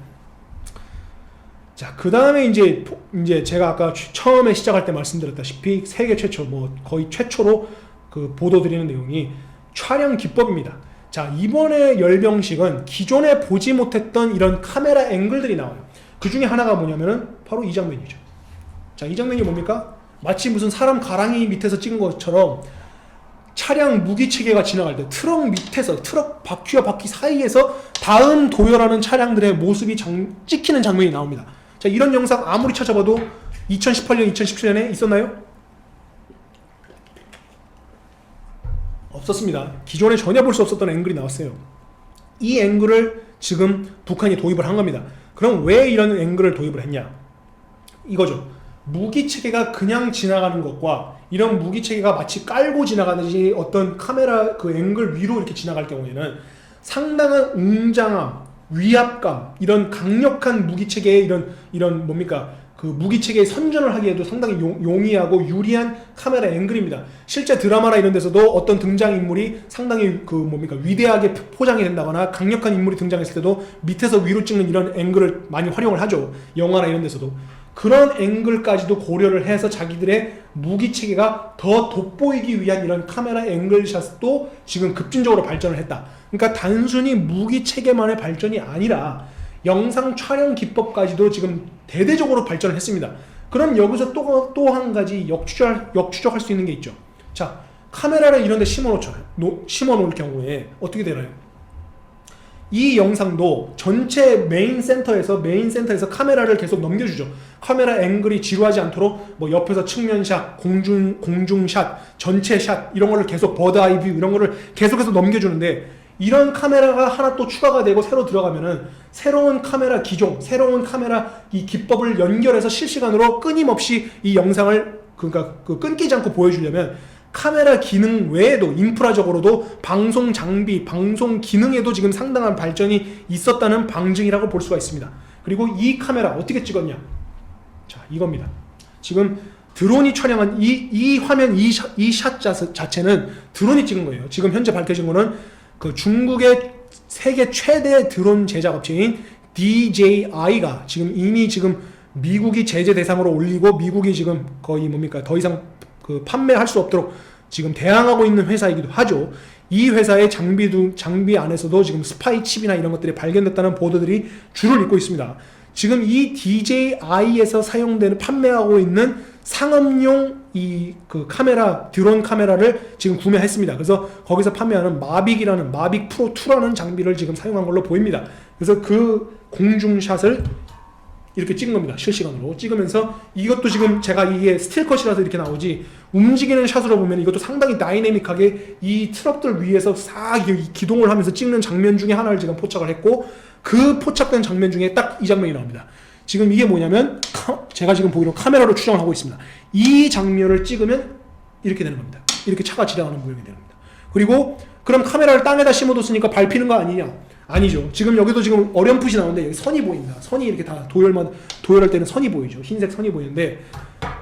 자, 그 다음에 이제 제가 아까 처음에 시작할 때 말씀드렸다시피 세계 최초, 거의 최초로 보도드리는 내용이 촬영 기법입니다. 자, 이번에 열병식은 기존에 보지 못했던 이런 카메라 앵글들이 나와요. 그 중에 하나가 뭐냐면은 바로 이 장면이죠. 자, 이 장면이 뭡니까? 마치 무슨 사람 가랑이 밑에서 찍은 것처럼 차량 무기 체계가 지나갈 때 트럭 밑에서, 트럭 바퀴와 바퀴 사이에서 다음 도열하는 차량들의 모습이 찍히는 장면이 나옵니다. 자, 이런 영상 아무리 찾아봐도 2018년, 2017년에 있었나요? 없었습니다. 기존에 전혀 볼 수 없었던 앵글이 나왔어요. 이 앵글을 지금 북한이 도입을 한 겁니다. 그럼 왜 이런 앵글을 도입을 했냐? 이거죠. 무기체계가 그냥 지나가는 것과 이런 무기체계가 마치 깔고 지나가듯이 어떤 카메라 앵글 위로 이렇게 지나갈 경우에는 상당한 웅장함, 위압감, 이런 강력한 무기체계의 이런 뭡니까? 그 무기체계의 선전을 하기에도 상당히 용이하고 유리한 카메라 앵글입니다. 실제 드라마나 이런 데서도 어떤 등장인물이 상당히 그 뭡니까? 위대하게 포장이 된다거나 강력한 인물이 등장했을 때도 밑에서 위로 찍는 이런 앵글을 많이 활용을 하죠. 영화나 이런 데서도. 그런 앵글까지도 고려를 해서 자기들의 무기체계가 더 돋보이기 위한 이런 카메라 앵글샷도 지금 급진적으로 발전을 했다. 그러니까 단순히 무기체계만의 발전이 아니라 영상 촬영 기법까지도 지금 대대적으로 발전을 했습니다. 그럼 여기서 또 한 가지 역추적할 수 있는 게 있죠. 자, 카메라를 이런 데 심어놓을 경우에 어떻게 되나요? 이 영상도 전체 메인 센터에서 카메라를 계속 넘겨주죠. 카메라 앵글이 지루하지 않도록 뭐 옆에서 측면샷, 공중샷, 전체샷 이런 거를 계속 버드 아이 뷰 이런 거를 계속해서 넘겨주는데, 이런 카메라가 하나 또 추가가 되고 새로 들어가면은 새로운 카메라 기종, 새로운 카메라 이 기법을 연결해서 실시간으로 끊임없이 이 영상을 그러니까 끊기지 않고 보여주려면 카메라 기능 외에도 인프라적으로도 방송 장비, 방송 기능에도 지금 상당한 발전이 있었다는 방증이라고 볼 수가 있습니다. 그리고 이 카메라 어떻게 찍었냐? 자, 이겁니다. 지금 드론이 촬영한 이 화면, 이 샷 자체는 드론이 찍은 거예요. 지금 현재 밝혀진 거는 그 중국의 세계 최대 드론 제작 업체인 DJI가 이미 미국이 제재 대상으로 올리고 미국이 지금 거의 뭡니까 더 이상 그 판매할 수 없도록 지금 대항하고 있는 회사이기도 하죠. 이 회사의 장비 안에서도 지금 스파이 칩이나 이런 것들이 발견됐다는 보도들이 줄을 잇고 있습니다. 지금 이 DJI에서 판매하고 있는 상업용 그 드론 카메라를 지금 구매했습니다. 그래서 거기서 판매하는 마빅 프로 2라는 장비를 지금 사용한 걸로 보입니다. 그래서 그 공중샷을 이렇게 찍은 겁니다. 실시간으로 찍으면서, 이것도 지금 제가 이게 스틸컷이라서 이렇게 나오지, 움직이는 샷으로 보면 이것도 상당히 다이내믹하게 이 트럭들 위에서 싹 기동을 하면서 찍는 장면 중에 하나를 지금 포착을 했고, 그 포착된 장면 중에 딱 이 장면이 나옵니다. 지금 이게 뭐냐면 제가 지금 보기로 카메라로 추정을 하고 있습니다. 이 장면을 찍으면 이렇게 되는 겁니다. 이렇게 차가 지나가는 모양이 되는 겁니다. 그리고 그럼 카메라를 땅에다 심어뒀으니까 밟히는 거 아니냐? 아니죠. 지금 여기도 지금 어렴풋이 나오는데 여기 선이 보입니다. 선이 이렇게 다 도열할 때는 선이 보이죠. 흰색 선이 보이는데,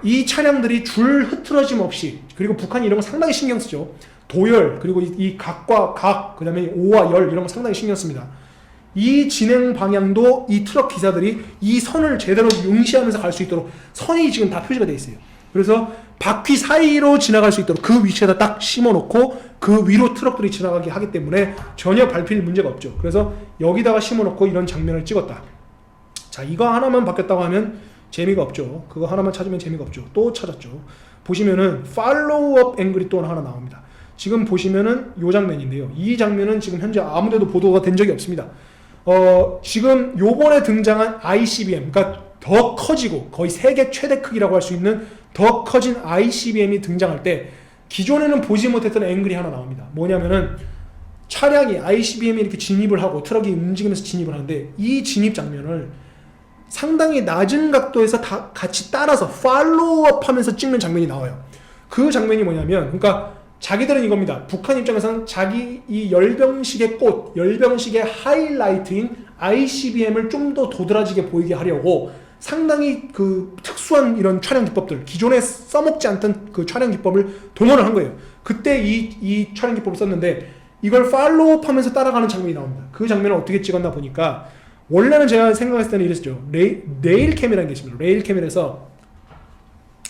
이 차량들이 줄 흐트러짐 없이, 그리고 북한이 이런 거 상당히 신경 쓰죠. 도열, 그리고 이 각과 각, 그 다음에 오와 열 이런 거 상당히 신경 씁니다. 이 진행 방향도 이 트럭 기사들이 이 선을 제대로 응시하면서 갈 수 있도록 선이 지금 다 표시가 되어 있어요. 그래서 바퀴 사이로 지나갈 수 있도록 그 위치에다 딱 심어놓고 그 위로 트럭들이 지나가게 하기 때문에 전혀 밟힐 문제가 없죠. 그래서 여기다가 심어놓고 이런 장면을 찍었다. 자, 이거 하나만 바뀌었다고 하면 재미가 없죠. 그거 하나만 찾으면 재미가 없죠. 또 찾았죠. 보시면은 팔로우업 앵글이 또 하나 나옵니다. 지금 보시면은 이 장면인데요. 이 장면은 지금 현재 아무데도 보도가 된 적이 없습니다. 지금 요번에 등장한 ICBM, 그러니까 더 커지고 거의 세계 최대 크기라고 할 수 있는 더 커진 ICBM이 등장할 때 기존에는 보지 못했던 앵글이 하나 나옵니다. 뭐냐면은 차량이 ICBM이 이렇게 진입을 하고 트럭이 움직이면서 진입을 하는데, 이 진입 장면을 상당히 낮은 각도에서 다 같이 따라서 팔로우업 하면서 찍는 장면이 나와요. 그 장면이 뭐냐면, 그러니까 자기들은 이겁니다. 북한 입장에서는 자기 이 열병식의 꽃, 열병식의 하이라이트인 ICBM을 좀 더 도드라지게 보이게 하려고 상당히 그 특수한 이런 촬영 기법들, 기존에 써먹지 않던 그 촬영 기법을 동원을 한 거예요. 그때 이 촬영 기법을 썼는데 이걸 팔로우업 하면서 따라가는 장면이 나옵니다. 그 장면을 어떻게 찍었나 보니까, 원래는 제가 생각했을 때는 이랬죠. 레일 캠이라는 게 있습니다. 레일 캠에서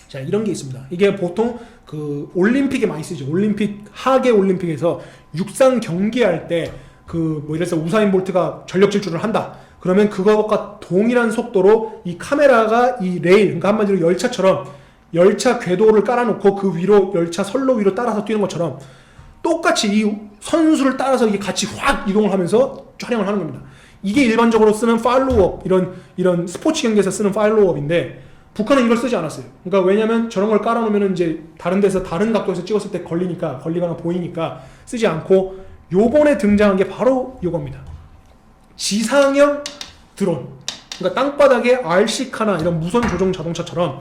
자, 이런 게 있습니다. 이게 보통 그 올림픽에 많이 쓰죠. 하계 올림픽에서 육상 경기할 때 그 뭐 이래서 우사인 볼트가 전력 질주를 한다. 그러면 그것과 동일한 속도로 이 카메라가 이 레일, 그러니까 한마디로 열차처럼 열차 궤도를 깔아놓고 그 위로 열차 선로 위로 따라서 뛰는 것처럼 똑같이 이 선수를 따라서 이게 같이 확 이동을 하면서 촬영을 하는 겁니다. 이게 일반적으로 쓰는 팔로우업, 이런 스포츠 경기에서 쓰는 팔로우업인데, 북한은 이걸 쓰지 않았어요. 그러니까 왜냐면 저런 걸 깔아놓으면 이제 다른 데서 다른 각도에서 찍었을 때 걸리거나 보이니까 쓰지 않고, 요번에 등장한 게 바로 요겁니다. 지상형 드론. 그러니까 땅바닥에 RC카나 이런 무선 조종 자동차처럼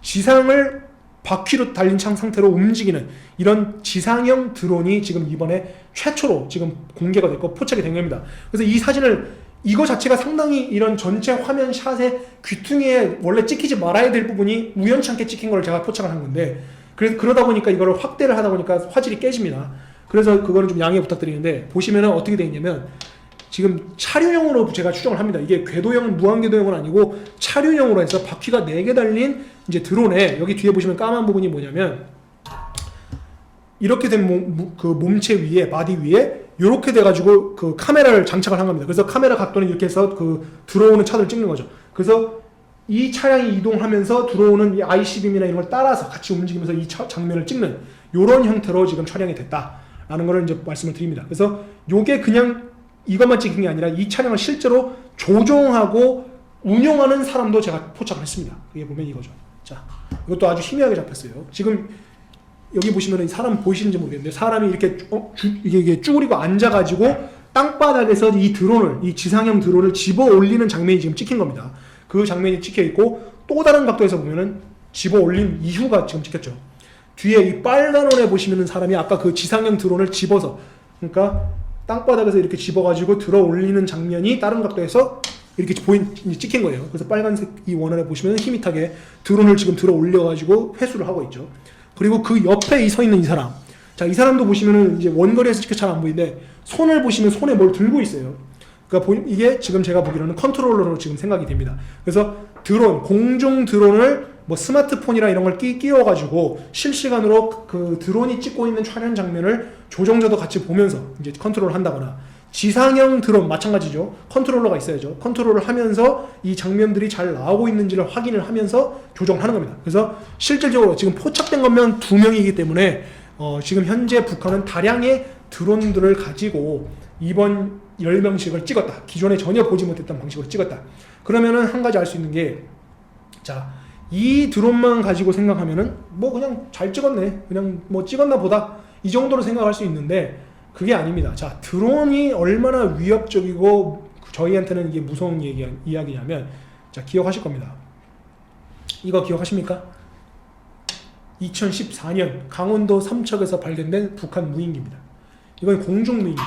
지상을 바퀴로 달린 상태로 움직이는 이런 지상형 드론이 지금 이번에 최초로 지금 공개가 됐고 포착이 된 겁니다. 그래서 이 사진을 이거 자체가 상당히 이런 전체 화면 샷의 귀퉁이에 원래 찍히지 말아야 될 부분이 우연찮게 찍힌 걸 제가 포착을 한 건데, 그러다 보니까 이거를 확대를 하다 보니까 화질이 깨집니다. 그래서 그거는 좀 양해 부탁드리는데, 보시면은 어떻게 되어 있냐면 지금 차류형으로 제가 추정을 합니다. 이게 궤도형, 무한궤도형은 아니고 차류형으로 해서 바퀴가 4개 달린 이제 드론에, 여기 뒤에 보시면 까만 부분이 뭐냐면 이렇게 된 그 몸체 위에, 바디 위에 이렇게 돼가지고 그 카메라를 장착을 한 겁니다. 그래서 카메라 각도는 이렇게 해서 그 들어오는 차들을 찍는 거죠. 그래서 이 차량이 이동하면서 들어오는 이 IC빔이나 이런 걸 따라서 같이 움직이면서 이 장면을 찍는 이런 형태로 지금 촬영이 됐다라는 걸 이제 말씀을 드립니다. 그래서 요게 그냥 이것만 찍힌 게 아니라 이 차량을 실제로 조종하고 운용하는 사람도 제가 포착을 했습니다. 그게 보면 이거죠. 자, 이것도 아주 희미하게 잡혔어요. 지금 여기 보시면 사람 보이시는지 모르겠는데, 사람이 이렇게 이게 쭈그리고 앉아가지고 땅바닥에서 이 드론을, 이 지상형 드론을 집어 올리는 장면이 지금 찍힌 겁니다. 그 장면이 찍혀 있고, 또 다른 각도에서 보면은 집어 올린 이후가 지금 찍혔죠. 뒤에 이 빨간 원에 보시면은 사람이 아까 그 지상형 드론을 집어서, 그러니까 땅바닥에서 이렇게 집어가지고 들어 올리는 장면이 다른 각도에서 이렇게 찍힌 거예요. 그래서 빨간색 이 원안에 보시면 희밋하게 드론을 지금 들어 올려가지고 회수를 하고 있죠. 그리고 그 옆에 서 있는 이 사람. 자, 이 사람도 보시면은 이제 원거리에서 찍혀 잘 안 보이는데, 손을 보시면 손에 뭘 들고 있어요. 그러니까 이게 지금 제가 보기로는 컨트롤러로 지금 생각이 됩니다. 그래서 드론, 공중 드론을 뭐 스마트폰이나 이런 걸 끼워가지고 실시간으로 그 드론이 찍고 있는 촬영 장면을 조종자도 같이 보면서 이제 컨트롤을 한다거나, 지상형 드론 마찬가지죠. 컨트롤러가 있어야죠. 컨트롤을 하면서 이 장면들이 잘 나오고 있는지를 확인을 하면서 조정을 하는 겁니다. 그래서 실질적으로 지금 포착된 것만 2명이기 때문에 지금 현재 북한은 다량의 드론들을 가지고 이번 열병식을 찍었다. 기존에 전혀 보지 못했던 방식으로 찍었다. 그러면은 한 가지 알 수 있는 게, 자, 이 드론만 가지고 생각하면은 뭐 그냥 잘 찍었네, 그냥 뭐 찍었나 보다, 이 정도로 생각할 수 있는데 그게 아닙니다. 자, 드론이 얼마나 위협적이고 저희한테는 이게 무서운 이야기냐면, 자, 기억하실 겁니다. 이거 기억하십니까? 2014년 강원도 삼척에서 발견된 북한 무인기입니다. 이건 공중 무인기.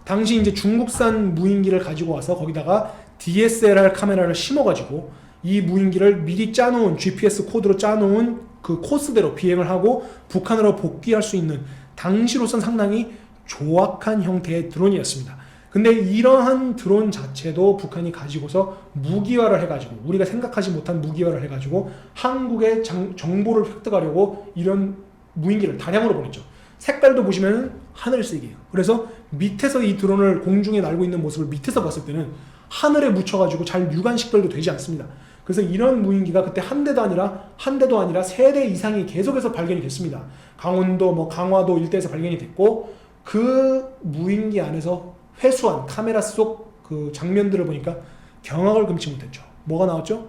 당시 이제 중국산 무인기를 가지고 와서 거기다가 DSLR 카메라를 심어가지고 이 무인기를 미리 짜놓은, GPS 코드로 짜놓은 그 코스대로 비행을 하고 북한으로 복귀할 수 있는, 당시로선 상당히 조악한 형태의 드론이었습니다. 근데 이러한 드론 자체도 북한이 가지고서 무기화를 해가지고, 우리가 생각하지 못한 무기화를 해가지고 한국의 정보를 획득하려고 이런 무인기를 다량으로 보냈죠. 색깔도 보시면 하늘색이에요. 그래서 밑에서 이 드론을 공중에 날고 있는 모습을 밑에서 봤을 때는 하늘에 묻혀가지고 잘 육안식별도 되지 않습니다. 그래서 이런 무인기가 그때 한 대도 아니라 3대 이상이 계속해서 발견이 됐습니다. 강원도, 뭐 강화도 일대에서 발견이 됐고, 그 무인기 안에서 회수한 카메라 속 그 장면들을 보니까 경악을 금치 못했죠. 뭐가 나왔죠?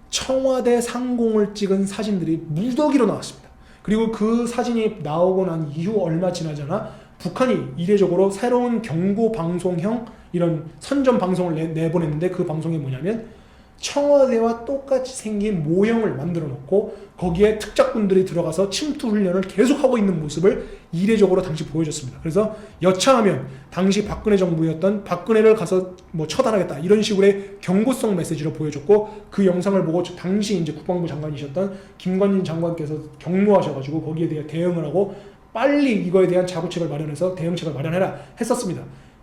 청와대 상공을 찍은 사진들이 무더기로 나왔습니다. 그리고 그 사진이 나오고 난 이후 얼마 지나잖아 북한이 이례적으로 새로운 경고 방송형 이런 선전 방송을 내보냈는데, 그 방송이 뭐냐면 청와대와 똑같이 생긴 모형을 만들어 놓고 거기에 특작군들이 들어가서 침투 훈련을 계속하고 있는 모습을 이례적으로 당시 보여줬습니다. 그래서 여차하면 당시 박근혜 정부였던 박근혜를 가서 뭐 처단하겠다 이런 식으로의 경고성 메시지를 보여줬고, 그 영상을 보고 당시 이제 국방부 장관이셨던 김관진 장관께서 경로하셔가지고 거기에 대해 대응을 하고 빨리 이거에 대한 자구책을 마련해서 대응책을 마련해라 했었습니다.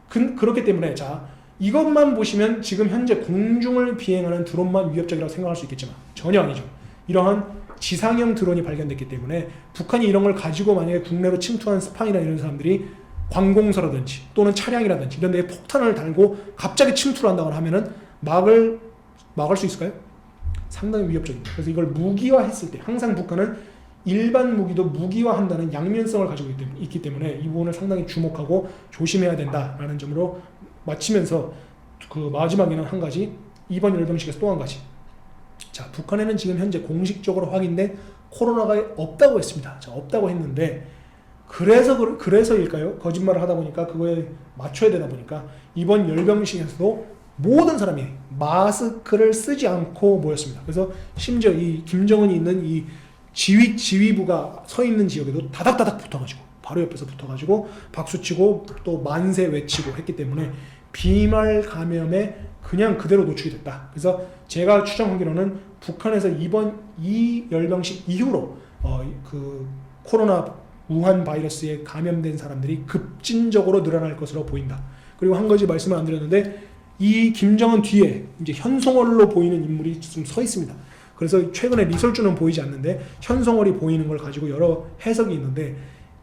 그렇기 때문에, 자, 이것만 보시면 지금 현재 공중을 비행하는 드론만 위협적이라고 생각할 수 있겠지만 전혀 아니죠. 이러한 지상형 드론이 발견됐기 때문에 북한이 이런 걸 가지고 만약에 국내로 침투한 스파이나 이런 사람들이 관공서라든지 또는 차량이라든지 이런 데에 폭탄을 달고 갑자기 침투를 한다거나 하면은 막을 수 있을까요? 상당히 위협적입니다. 그래서 이걸 무기화했을 때 항상 북한은 일반 무기도 무기화한다는 양면성을 가지고 있기 때문에 이 부분을 상당히 주목하고 조심해야 된다라는 점으로 마치면서, 그 마지막에는 한 가지, 이번 열병식에서 또 한 가지. 자, 북한에는 지금 현재 공식적으로 확인된 코로나가 없다고 했습니다. 자, 없다고 했는데 그래서일까요? 거짓말을 하다 보니까 그거에 맞춰야 되다 보니까 이번 열병식에서도 모든 사람이 마스크를 쓰지 않고 모였습니다. 그래서 심지어 이 김정은이 있는 이 지휘부가 서 있는 지역에도 다닥다닥 붙어가지고 바로 옆에서 붙어가지고 박수치고 또 만세 외치고 했기 때문에 비말 감염에 그냥 그대로 노출이 됐다. 그래서 제가 추정하기로는 북한에서 이번 이 열병식 이후로 그 코로나 우한 바이러스에 감염된 사람들이 급진적으로 늘어날 것으로 보인다. 그리고 한 가지 말씀을 안 드렸는데 이 김정은 뒤에 이제 현송월로 보이는 인물이 좀 서 있습니다. 그래서 최근에 리설주는 보이지 않는데 현송월이 보이는 걸 가지고 여러 해석이 있는데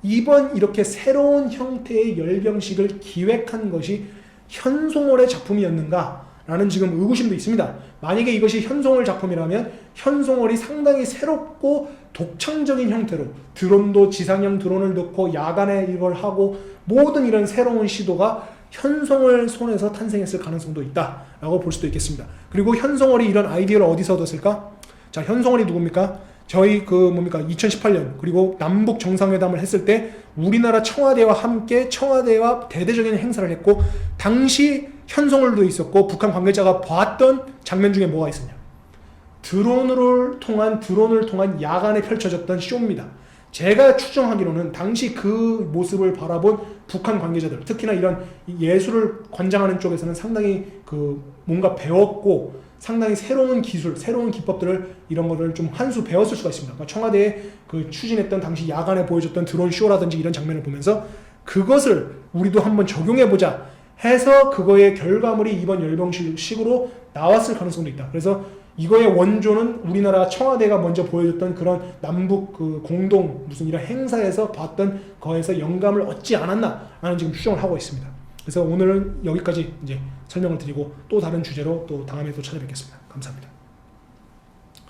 이번 이렇게 새로운 형태의 열병식을 기획한 것이 현송월의 작품이었는가? 라는 지금 의구심도 있습니다. 만약에 이것이 현송월 작품이라면 현송월이 상당히 새롭고 독창적인 형태로 드론도 지상형 드론을 넣고 야간에 이걸 하고 모든 이런 새로운 시도가 현송월 손에서 탄생했을 가능성도 있다라고 볼 수도 있겠습니다. 그리고 현송월이 이런 아이디어를 어디서 얻었을까? 자, 현송월이 누굽니까? 저희 2018년 그리고 남북 정상회담을 했을 때 우리나라 청와대와 함께 청와대와 대대적인 행사를 했고 당시 현송월도 있었고 북한 관계자가 봤던 장면 중에 뭐가 있었냐? 드론을 통한 야간에 펼쳐졌던 쇼입니다. 제가 추정하기로는 당시 그 모습을 바라본 북한 관계자들, 특히나 이런 예술을 관장하는 쪽에서는 상당히 뭔가 배웠고 상당히 새로운 기술, 새로운 기법들을 이런 거를 좀 한 수 배웠을 수가 있습니다. 그러니까 청와대에 추진했던 당시 야간에 보여줬던 드론 쇼라든지 이런 장면을 보면서 그것을 우리도 한번 적용해보자 해서 그거의 결과물이 이번 열병식으로 나왔을 가능성도 있다. 그래서 이거의 원조는 우리나라 청와대가 먼저 보여줬던 그런 남북 공동 무슨 이런 행사에서 봤던 거에서 영감을 얻지 않았나라는 지금 추정을 하고 있습니다. 그래서 오늘은 여기까지 이제 설명을 드리고 또 다른 주제로 또 다음에 또 찾아뵙겠습니다. 감사합니다.